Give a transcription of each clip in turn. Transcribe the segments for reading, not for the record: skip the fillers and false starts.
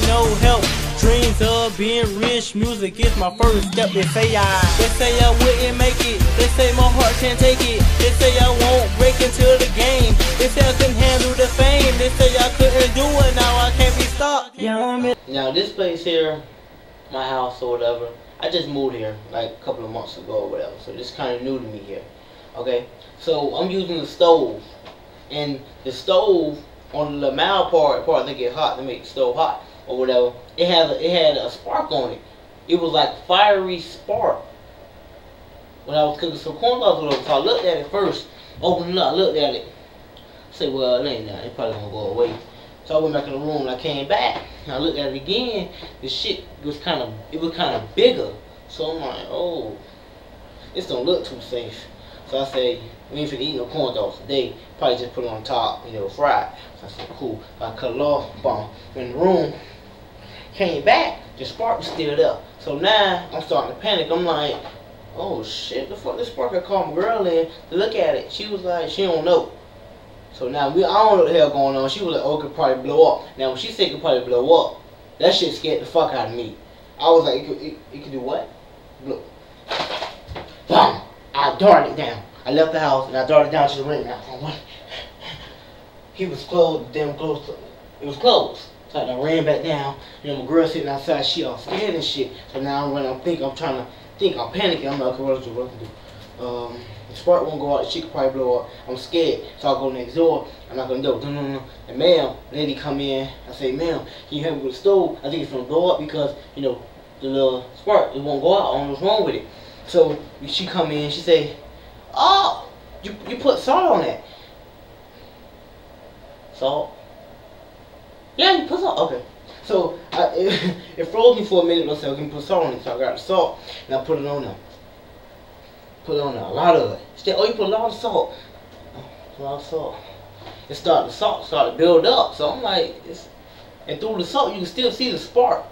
no help. Dreams of being rich, music is my first step. They say I wouldn't make it. They say my heart can't take it. They say I won't break into the game. They say I couldn't handle the fame. They say I couldn't do it. Now I can't be stopped. Now this place here, my house or whatever, I just moved here like a couple of months ago or whatever. So this kind of new to me here. Okay, so I'm using the stove, and the stove on the mild part to get hot, to make the stove hot or whatever. It had a spark on it. It was like fiery spark when I was cooking some corn dogs or whatever. So I looked at it first, opened it up, looked at it. I said, well, it ain't nothing. It probably gonna go away. So I went back in the room and I came back and I looked at it again. The shit was kind of bigger. So I'm like, oh, this don't look too safe. So I said, we ain't finna eat no corn dogs today. Probably just put it on top, you know, fried. So I said, cool. I cut it off, boom. In the room, came back, the spark was still there. So now I'm starting to panic. I'm like, oh shit, the fuck this spark? I called my girl in to look at it. She was like, she don't know. So now I don't know what the hell going on. She was like, oh, it could probably blow up. Now when she said it could probably blow up, that shit scared the fuck out of me. I was like, it could do what? Blow. Boom! I darted down. I left the house and I darted down to the ring. He was closed, damn close. It was closed. So I ran back down. You know, my girl sitting outside, she all scared and shit. So now I'm running, I'm panicking. I'm like, okay, what to do? The spark won't go out, the shit could probably blow up. I'm scared. So I go next door. I'm not gonna do it. No. And ma'am, lady come in. I say, ma'am, can you help me with the stove? I think it's gonna blow up because, you know, the little spark, it won't go out. I don't know what's wrong with it. So she come in, she say, oh, you put salt on that. Salt? Yeah, you put salt. Okay. So it froze me for a minute. I said, okay, put salt on it. So I got the salt and I put it on there. Put on there, a lot of it. She said, oh, you put a lot of salt. A lot of salt. The salt started to build up. So I'm like, and through the salt, you can still see the spark.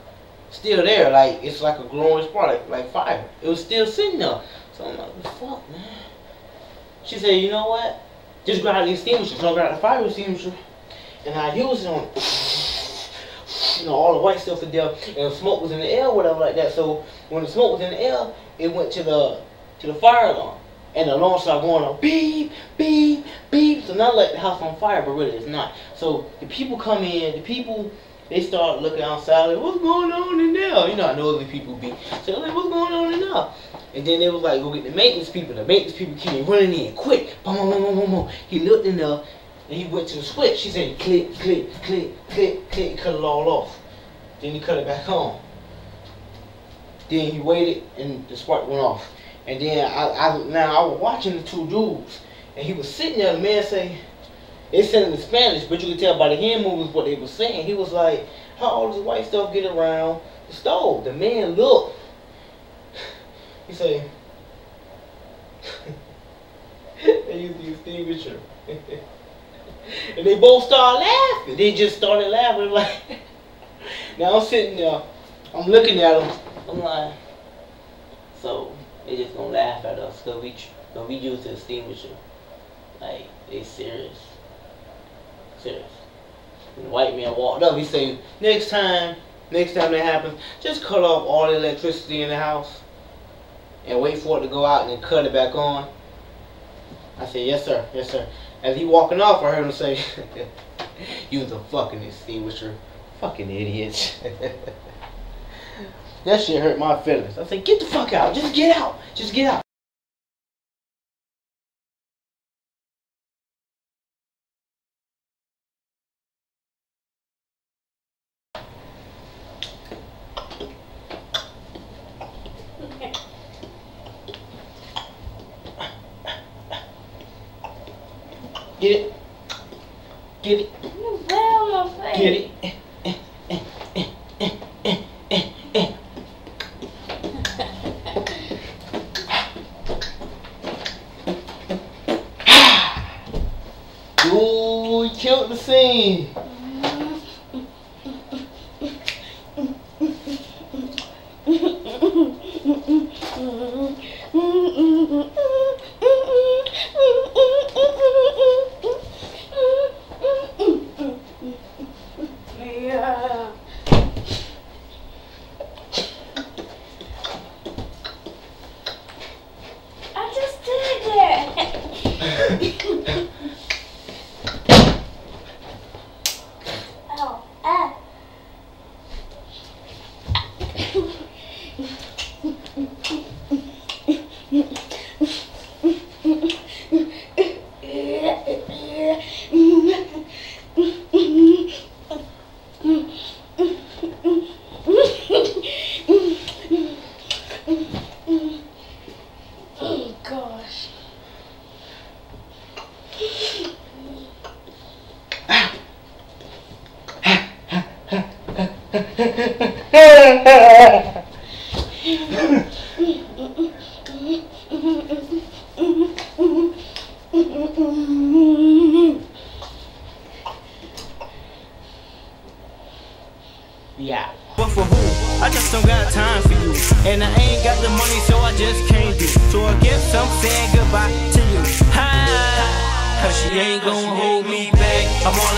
Still there, like it's like a glowing spark, like fire. It was still sitting there. So I'm like, what the fuck, man? She said, you know what? Just grab the extinguisher. So I grabbed the fire extinguisher and I used it on, you know, all the white stuff in there, and the smoke was in the air, whatever like that. So when the smoke was in the air, it went to the fire alarm, and the alarm started going on, beep, beep, beep. So not like the house on fire, but really it's not. So the people come in, they start looking outside, like, what's going on in there? You know how nosy people be. So they're like, what's going on in there? And then they was like, go get the maintenance people. The maintenance people came running in, quick. Boom, boom, boom, boom, boom. He looked in there, and he went to the switch. He said, click, click, click, click, click, cut it all off. Then he cut it back on. Then he waited, and the spark went off. And then I was watching the two dudes, and he was sitting there. The man say, they said it in Spanish, but you could tell by the hand movements what they were saying. He was like, how all this white stuff get around the stove? The man looked. He said, they used the extinguisher. And they both started laughing. They just started laughing like. Now I'm sitting there, I'm looking at them. I'm like, so they just gonna laugh at us because we use the extinguisher. Like, they serious. Serious. And the white man walked up, he said, next time that happens, just cut off all the electricity in the house and wait for it to go out and then cut it back on. I said, yes sir, yes sir. As he walking off, I heard him say, use a fucking extinguisher. Fucking idiots. That shit hurt my feelings. I said, get the fuck out, just get out, just get out. Get it. Get it. Get it. Ooh, you killed the scene. Yeah. But for who? I just don't got time for you. And I ain't got the money, so I just can't do. So I guess I'm saying goodbye to you. Hi. Cause she ain't gonna hold me back. I'm on